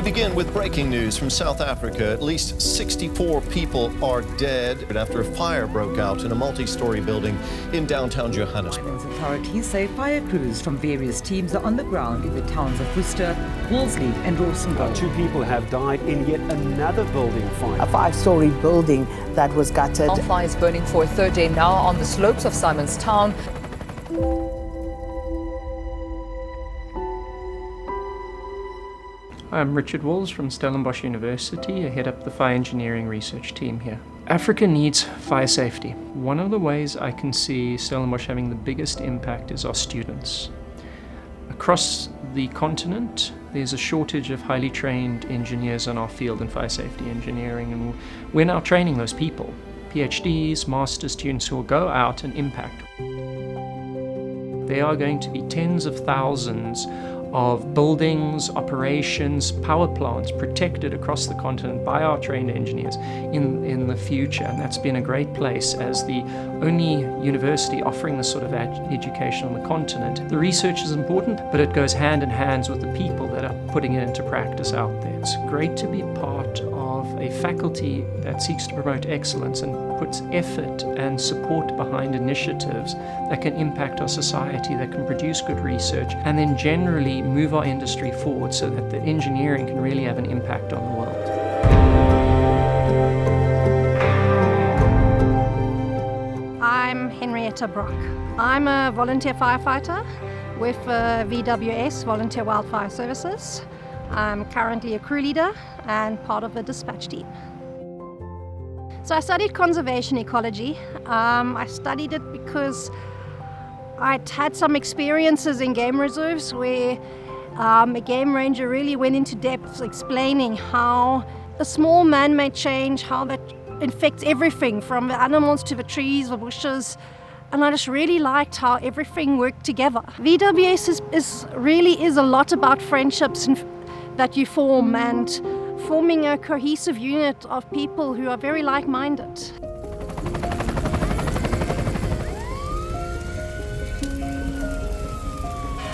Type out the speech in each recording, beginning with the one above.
begin with breaking news from South Africa. At least 64 people are dead after a fire broke out in a multi-story building in downtown Johannesburg. Authorities say fire crews from various teams are on the ground in the towns of Worcester, Wolseley and Rawsonville. 2 people have died in yet another building fire. A 5-story building that was gutted. Wildfire is burning for a third day now on the slopes of Simonstown. I'm Richard Walls from Stellenbosch University. I head up the fire engineering research team here. Africa needs fire safety. One of the ways I can see Stellenbosch having the biggest impact is our students. Across the continent, there's a shortage of highly trained engineers in our field in fire safety engineering, and we're now training those people, PhDs, master's students who will go out and impact. There are going to be tens of thousands of buildings, operations, power plants protected across the continent by our trained engineers in the future. And that's been a great place as the only university offering this sort of education on the continent. The research is important, but it goes hand in hand with the people that are putting it into practice out there. It's great to be part of a faculty that seeks to promote excellence and puts effort and support behind initiatives that can impact our society, that can produce good research, and then generally move our industry forward so that the engineering can really have an impact on the world. I'm Henrietta Brock. I'm a volunteer firefighter with VWS, Volunteer Wildfire Services. I'm currently a crew leader and part of the dispatch team. So I studied conservation ecology. I studied it because I'd had some experiences in game reserves where a game ranger really went into depth explaining how a small man-made change, how that infects everything from the animals to the trees, the bushes, and I just really liked how everything worked together. VWS really is a lot about friendships that you form and forming a cohesive unit of people who are very like-minded.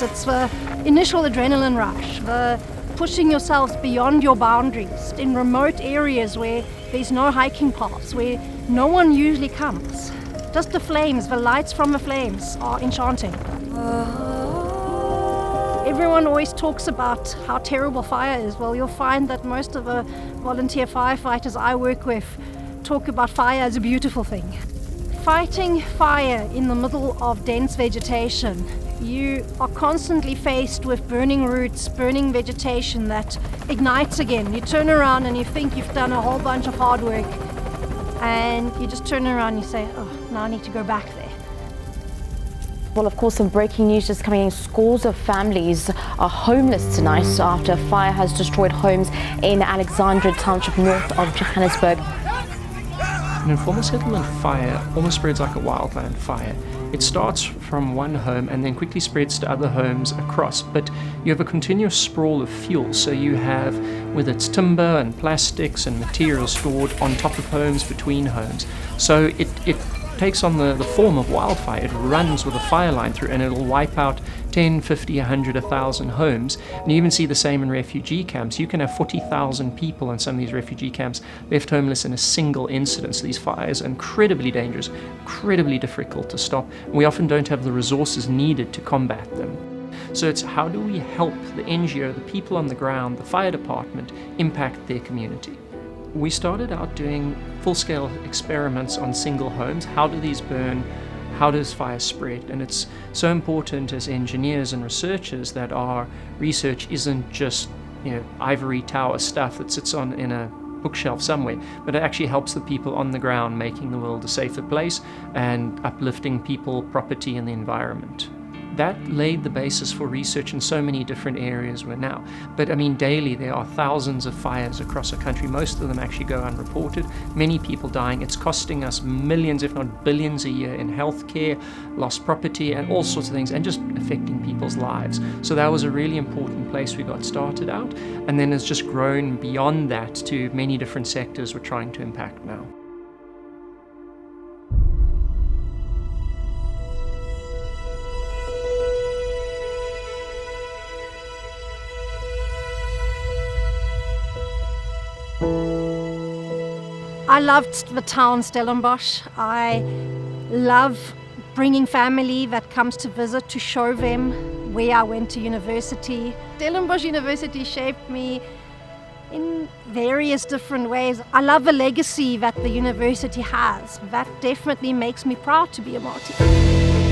It's the initial adrenaline rush, the pushing yourselves beyond your boundaries in remote areas where there's no hiking paths, where no one usually comes. Just the flames, the lights from the flames are enchanting. Everyone always talks about how terrible fire is. Well, you'll find that most of the volunteer firefighters I work with talk about fire as a beautiful thing. Fighting fire in the middle of dense vegetation, you are constantly faced with burning roots, burning vegetation that ignites again. You turn around and you think you've done a whole bunch of hard work, and you just turn around and you say, oh, now I need to go back there. Well, of course, some breaking news just coming in. Scores of families are homeless tonight after a fire has destroyed homes in Alexandra Township, north of Johannesburg. An informal settlement fire almost spreads like a wildland fire. It starts from one home and then quickly spreads to other homes across, but you have a continuous sprawl of fuel, so you have, whether it's timber and plastics and materials stored on top of homes, between homes. So it takes on the form of wildfire. It runs with a fire line through and it'll wipe out 10, 50, 100, 1,000 homes. And you even see the same in refugee camps. You can have 40,000 people in some of these refugee camps left homeless in a single incident. So these fires are incredibly dangerous, incredibly difficult to stop. We often don't have the resources needed to combat them. So it's how do we help the NGO, the people on the ground, the fire department, impact their community? We started out doing full-scale experiments on single homes. How do these burn? How does fire spread? And it's so important as engineers and researchers that our research isn't just, ivory tower stuff that sits in a bookshelf somewhere, but it actually helps the people on the ground, making the world a safer place and uplifting people, property, and the environment. That laid the basis for research in so many different areas we're now. But daily there are thousands of fires across the country. Most of them actually go unreported. Many people dying. It's costing us millions, if not billions a year in healthcare, lost property, and all sorts of things, and just affecting people's lives. So that was a really important place we got started out. And then it's just grown beyond that to many different sectors we're trying to impact now. I loved the town Stellenbosch. I love bringing family that comes to visit to show them where I went to university. Stellenbosch University shaped me in various different ways. I love the legacy that the university has. That definitely makes me proud to be a Māori.